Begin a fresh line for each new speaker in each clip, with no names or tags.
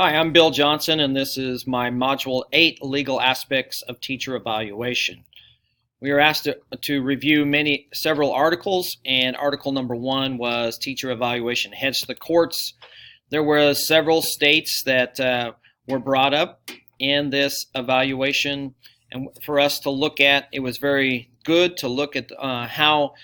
Hi, I'm Bill Johnson, and this is my Module 8, Legal Aspects of Teacher Evaluation. We were asked to review several articles, and article number 1 was Teacher Evaluation Heads to the Courts. There were several states that were brought up in this evaluation, and for us to look at, it was very good to look at how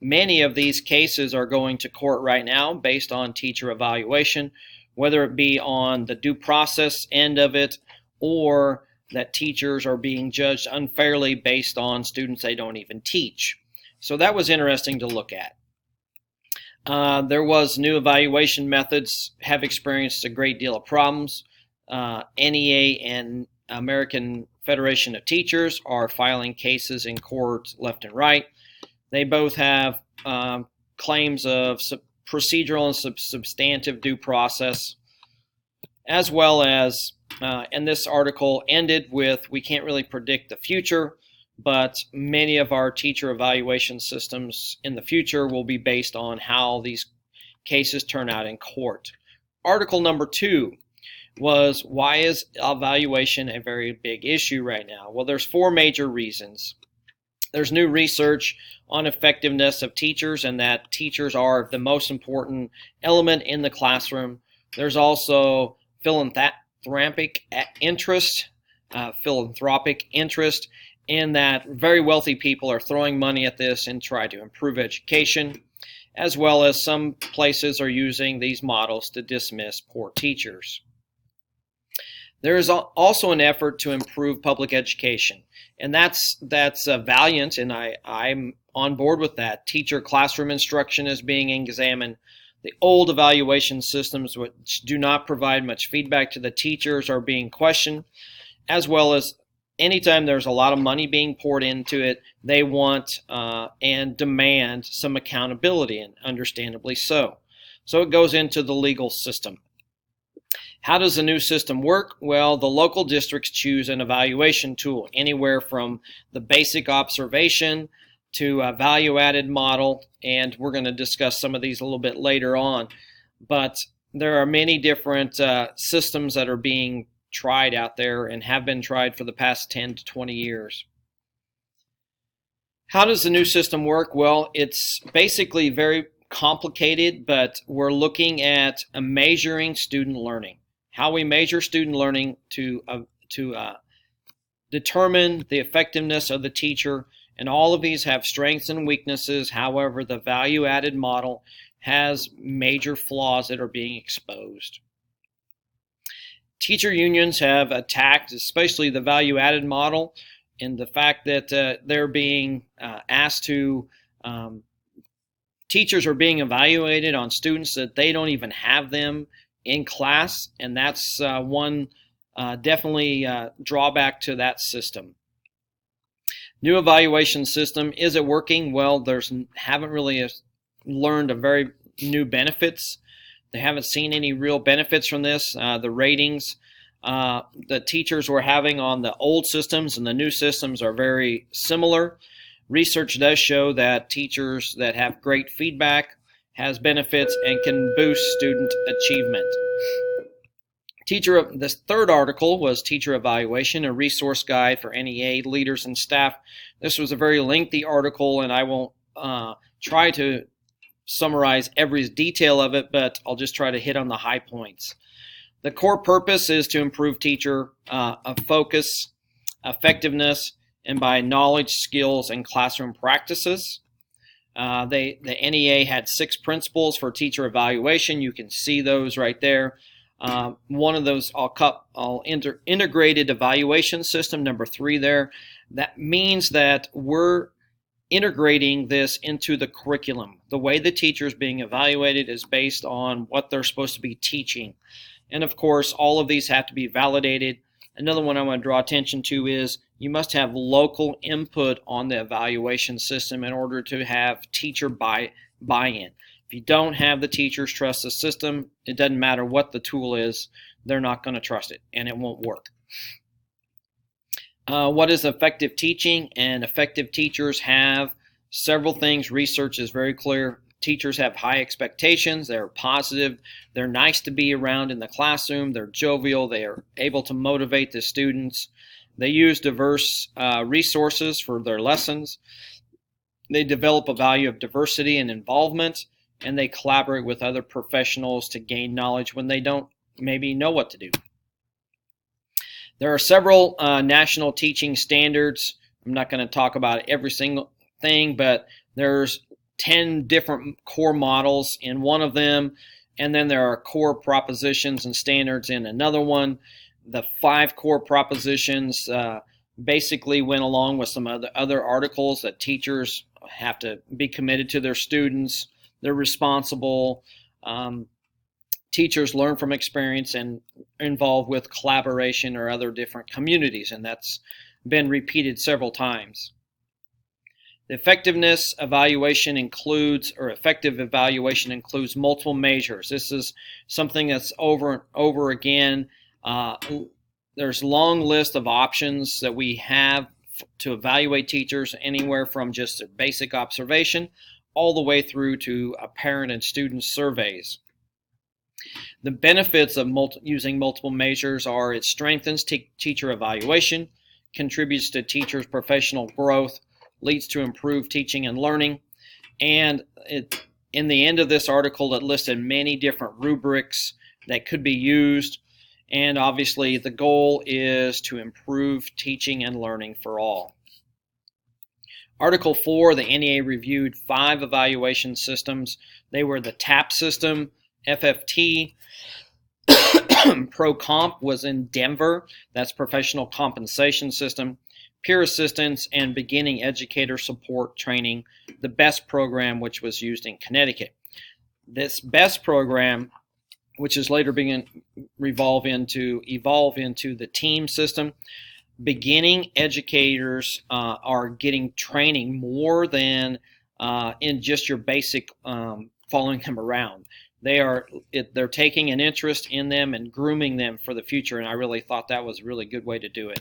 many of these cases are going to court right now based on teacher evaluation, whether it be on the due process end of it or that teachers are being judged unfairly based on students they don't even teach. So that was interesting to look at. There was new evaluation methods have experienced a great deal of problems. NEA and American Federation of Teachers are filing cases in courts left and right. They both have claims of procedural and substantive due process, as well as, and this article ended with, we can't really predict the future, but many of our teacher evaluation systems in the future will be based on how these cases turn out in court. Article number 2 was, why is evaluation a very big issue right now? Well, there's 4 major reasons. There's new research on effectiveness of teachers and that teachers are the most important element in the classroom. There's also philanthropic interest in that very wealthy people are throwing money at this and try to improve education, as well as some places are using these models to dismiss poor teachers. There is also an effort to improve public education, and that's valiant, and I'm on board with that. Teacher classroom instruction is being examined. The old evaluation systems, which do not provide much feedback to the teachers, are being questioned, as well as anytime there's a lot of money being poured into it, they want and demand some accountability, and understandably so. So it goes into the legal system. How does the new system work? Well, the local districts choose an evaluation tool, anywhere from the basic observation to a value-added model, and we're going to discuss some of these a little bit later on. But there are many different systems that are being tried out there and have been tried for the past 10 to 20 years. How does the new system work? Well, it's basically very complicated, but we're looking at measuring student learning. How we measure student learning to determine the effectiveness of the teacher, and all of these have strengths and weaknesses. However, the value-added model has major flaws that are being exposed. Teacher unions have attacked especially the value-added model, and the fact that they're being asked to teachers are being evaluated on students that they don't even have them in class, and that's one definitely drawback to that system. New evaluation system, is it working? Well, haven't really learned a very new benefits. They haven't seen any real benefits from this. The ratings the teachers were having on the old systems and the new systems are very similar. Research does show that teachers that have great feedback has benefits and can boost student achievement. This third article was Teacher Evaluation, a resource guide for NEA leaders and staff. This was a very lengthy article, and I won't try to summarize every detail of it, but I'll just try to hit on the high points. The core purpose is to improve teacher focus, effectiveness, and by knowledge, skills, and classroom practices. The NEA had 6 principles for teacher evaluation. You can see those right there. One of those integrated evaluation system, number 3 there. That means that we're integrating this into the curriculum. The way the teacher is being evaluated is based on what they're supposed to be teaching. And of course, all of these have to be validated. Another one I want to draw attention to is you must have local input on the evaluation system in order to have teacher buy-in. If you don't have the teachers trust the system, it doesn't matter what the tool is, they're not going to trust it and it won't work. What is effective teaching? And effective teachers have several things. Research is very clear. teachers have high expectations. They're positive. They're nice to be around in the classroom. They're jovial. They are able to motivate the students. They use diverse resources for their lessons. They develop a value of diversity and involvement, and they collaborate with other professionals to gain knowledge when they don't maybe know what to do. There are several national teaching standards. I'm not going to talk about every single thing, but there's 10 different core models in one of them, and then there are core propositions and standards in another one. The 5 core propositions basically went along with some other articles that teachers have to be committed to their students. They're responsible. Teachers learn from experience and involved with collaboration or other different communities, and that's been repeated several times. The effectiveness evaluation includes, or effective evaluation includes multiple measures. This is something that's over and over again. There's a long list of options that we have to evaluate teachers, anywhere from just a basic observation all the way through to parent and student surveys. The benefits of using multiple measures are it strengthens teacher evaluation, contributes to teachers' professional growth, leads to improved teaching and learning, and in the end of this article it listed many different rubrics that could be used, and obviously the goal is to improve teaching and learning for all. Article 4, the NEA reviewed 5 evaluation systems. They were the TAP system, FFT, ProComp was in Denver, that's professional compensation system, peer assistance, and beginning educator support training, the BEST program, which was used in Connecticut. This BEST program, which is later being evolve into the team system, beginning educators are getting training more than in just your basic following them around. They're taking an interest in them and grooming them for the future, and I really thought that was a really good way to do it.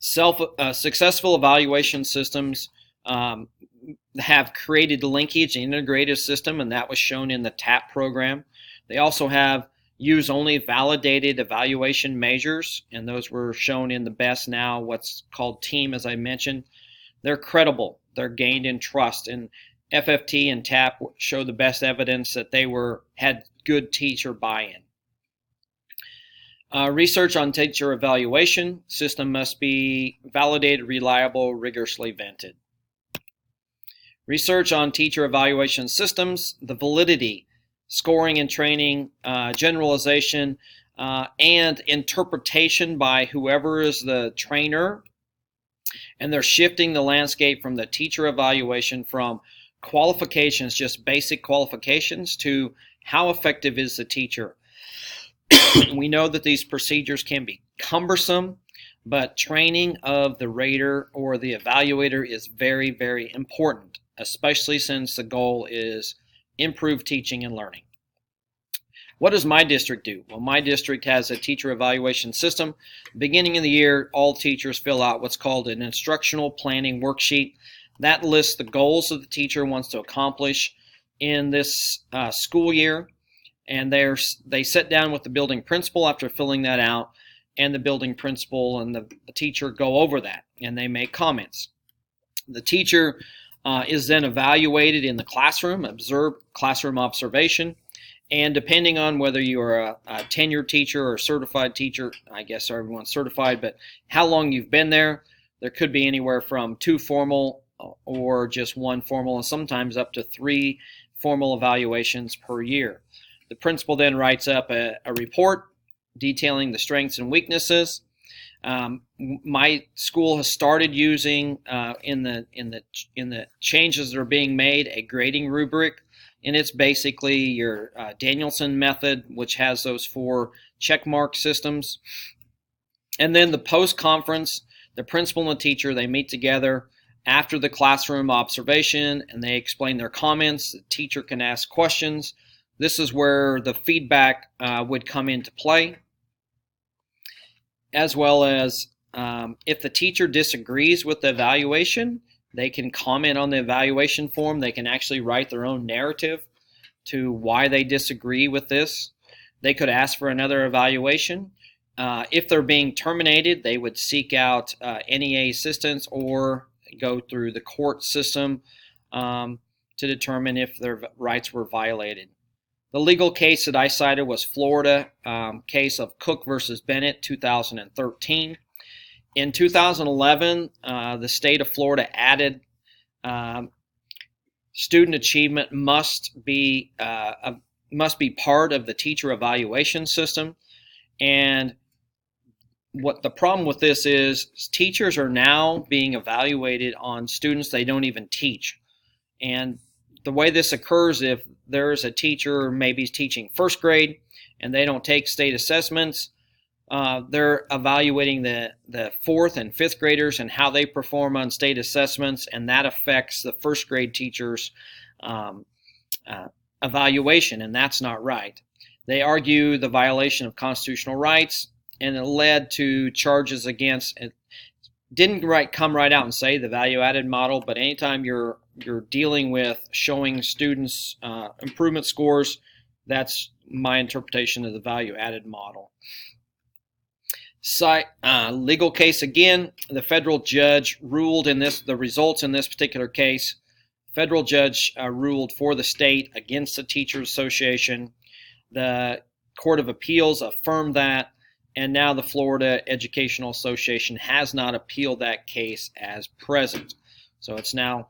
Successful evaluation systems have created linkage and integrated system, and that was shown in the TAP program. They also have use only validated evaluation measures, and those were shown in the BEST, now what's called TEAM, as I mentioned. They're credible. They're gained in trust, and FFT and TAP show the best evidence that they had good teacher buy-in. Research on teacher evaluation system must be validated, reliable, rigorously vetted. Research on teacher evaluation systems, the validity, scoring and training, generalization, and interpretation by whoever is the trainer. And they're shifting the landscape from the teacher evaluation from qualifications, just basic qualifications, to how effective is the teacher. We know that these procedures can be cumbersome, but training of the rater or the evaluator is very, very important, especially since the goal is improved teaching and learning. What does my district do? Well, my district has a teacher evaluation system. Beginning of the year, all teachers fill out what's called an instructional planning worksheet. That lists the goals that the teacher wants to accomplish in this school year. And they sit down with the building principal after filling that out, and the building principal and the teacher go over that, and they make comments. The teacher is then evaluated in the classroom, classroom observation, and depending on whether you are a tenured teacher or a certified teacher, I guess everyone's certified, but how long you've been there could be anywhere from 2 formal or just 1 formal, and sometimes up to 3 formal evaluations per year. The principal then writes up a report detailing the strengths and weaknesses. My school has started using in the changes that are being made a grading rubric, and it's basically your Danielson method, which has those 4 check mark systems. And then the post-conference, the principal and the teacher, they meet together after the classroom observation, and they explain their comments. The teacher can ask questions. This is where the feedback would come into play, as well as if the teacher disagrees with the evaluation, They can comment on the evaluation form. They can actually write their own narrative to why they disagree with this. They could ask for another evaluation. If they're being terminated, they would seek out NEA assistance or go through the court system to determine if their rights were violated. The legal case that I cited was Florida case of Cook versus Bennett, 2013. In 2011, the state of Florida added student achievement must be part of the teacher evaluation system. And what the problem with this is teachers are now being evaluated on students they don't even teach. And the way this occurs, if there's a teacher maybe teaching first grade and they don't take state assessments, they're evaluating the fourth and fifth graders and how they perform on state assessments, and that affects the first grade teachers' evaluation, and that's not right. They argue the violation of constitutional rights, and it led to charges against. It didn't come right out and say the value-added model, but anytime you're dealing with showing students improvement scores, that's my interpretation of the value-added model. Legal case again, the federal judge ruled in this, the results in this particular case, federal judge ruled for the state against the Teachers Association. The Court of Appeals affirmed that, and now the Florida Educational Association has not appealed that case as present. So it's now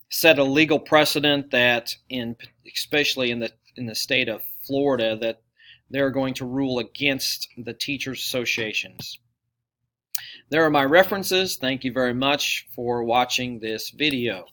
set a legal precedent that, especially in the state of Florida, that they're going to rule against the teachers' associations. There are my references. Thank you very much for watching this video.